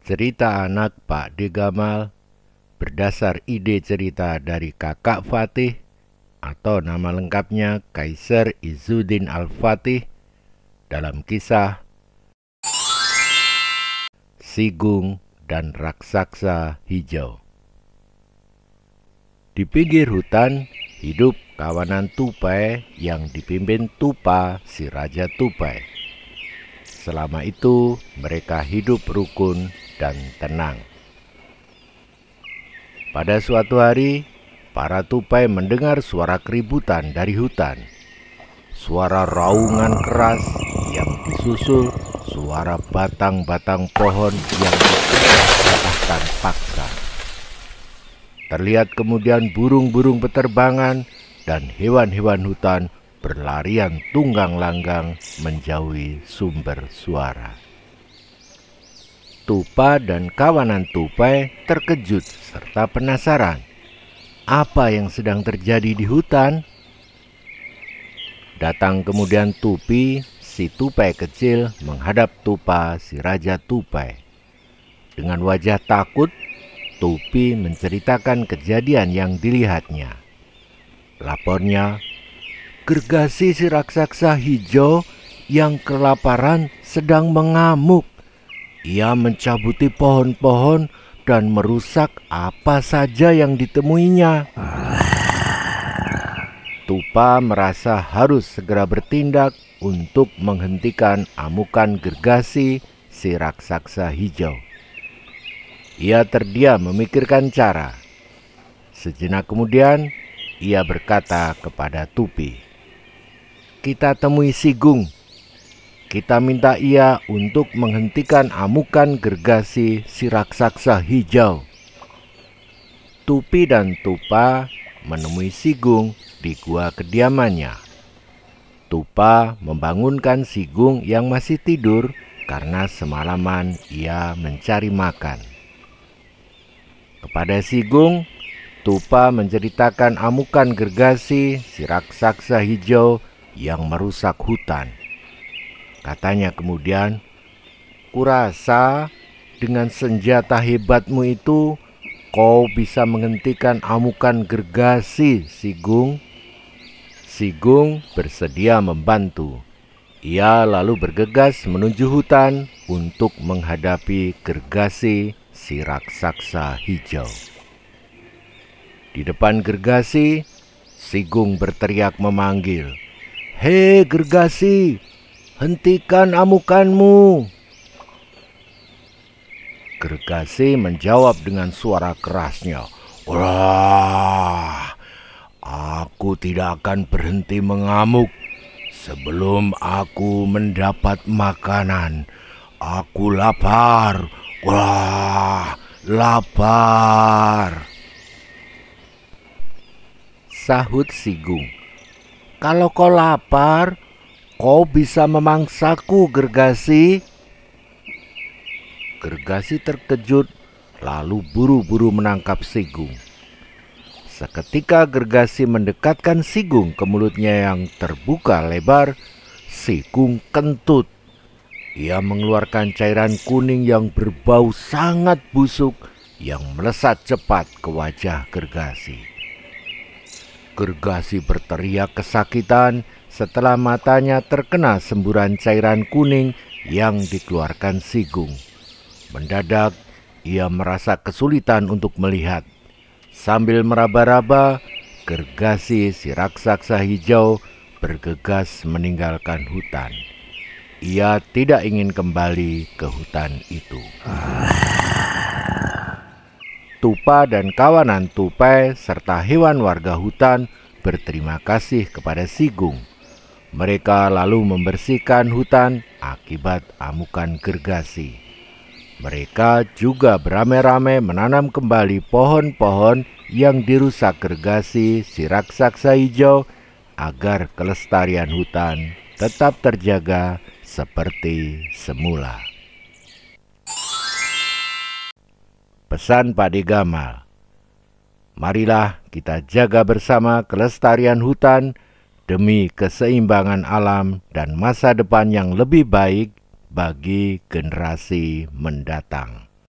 Cerita anak Pak D. Gamal berdasar ide cerita dari kakak Fatih atau nama lengkapnya Kaisar Izzuddin Al-Fatih dalam kisah Sigung dan Raksasa Hijau. Di pinggir hutan hidup kawanan tupai yang dipimpin Tupa, si Raja Tupai. Selama itu mereka hidup rukun dan tenang. Pada suatu hari, para tupai mendengar suara keributan dari hutan. Suara raungan keras yang disusul suara batang-batang pohon yang dipatahkan paksa. Terlihat kemudian burung-burung beterbangan dan hewan-hewan hutan berlarian tunggang langgang menjauhi sumber suara. Tupa dan kawanan tupai terkejut serta penasaran. Apa yang sedang terjadi di hutan? Datang kemudian Tupi, si tupai kecil, menghadap Tupa, si Raja Tupai. Dengan wajah takut, Tupi menceritakan kejadian yang dilihatnya. Lapornya, gergasi si raksasa hijau yang kelaparan sedang mengamuk. Ia mencabuti pohon-pohon dan merusak apa saja yang ditemuinya. Tupa merasa harus segera bertindak untuk menghentikan amukan gergasi si raksasa hijau. Ia terdiam memikirkan cara. Sejenak kemudian, ia berkata kepada Tupi, "Kita temui Sigung. Kita minta ia untuk menghentikan amukan gergasi si raksasa hijau." Tupi dan Tupa menemui Sigung di gua kediamannya. Tupa membangunkan Sigung yang masih tidur karena semalaman ia mencari makan. Kepada Sigung, Tupa menceritakan amukan gergasi si raksasa hijau yang merusak hutan. Katanya kemudian, "Kurasa dengan senjata hebatmu itu kau bisa menghentikan amukan gergasi, Sigung." Sigung bersedia membantu. Ia lalu bergegas menuju hutan untuk menghadapi gergasi si raksasa hijau. Di depan gergasi, Sigung berteriak memanggil, "Hei gergasi, hentikan amukanmu." Gergasi menjawab dengan suara kerasnya, "Wah, aku tidak akan berhenti mengamuk sebelum aku mendapat makanan. Aku lapar, wah, lapar." Sahut Sigung, "Kalau kau lapar, kau bisa memangsaku, gergasi." Gergasi terkejut lalu buru-buru menangkap Sigung. Seketika gergasi mendekatkan Sigung ke mulutnya yang terbuka lebar, Sigung kentut. Ia mengeluarkan cairan kuning yang berbau sangat busuk yang melesat cepat ke wajah gergasi. Gergasi berteriak kesakitan setelah matanya terkena semburan cairan kuning yang dikeluarkan Sigung. Mendadak ia merasa kesulitan untuk melihat. Sambil meraba-raba, gergasi si raksasa hijau bergegas meninggalkan hutan. Ia tidak ingin kembali ke hutan itu. Tupa dan kawanan tupai serta hewan warga hutan berterima kasih kepada Sigung. Mereka lalu membersihkan hutan akibat amukan gergasi. Mereka juga beramai-ramai menanam kembali pohon-pohon yang dirusak gergasi si raksasa hijau agar kelestarian hutan tetap terjaga seperti semula. Pesan Pak D. Gamal, marilah kita jaga bersama kelestarian hutan demi keseimbangan alam dan masa depan yang lebih baik bagi generasi mendatang.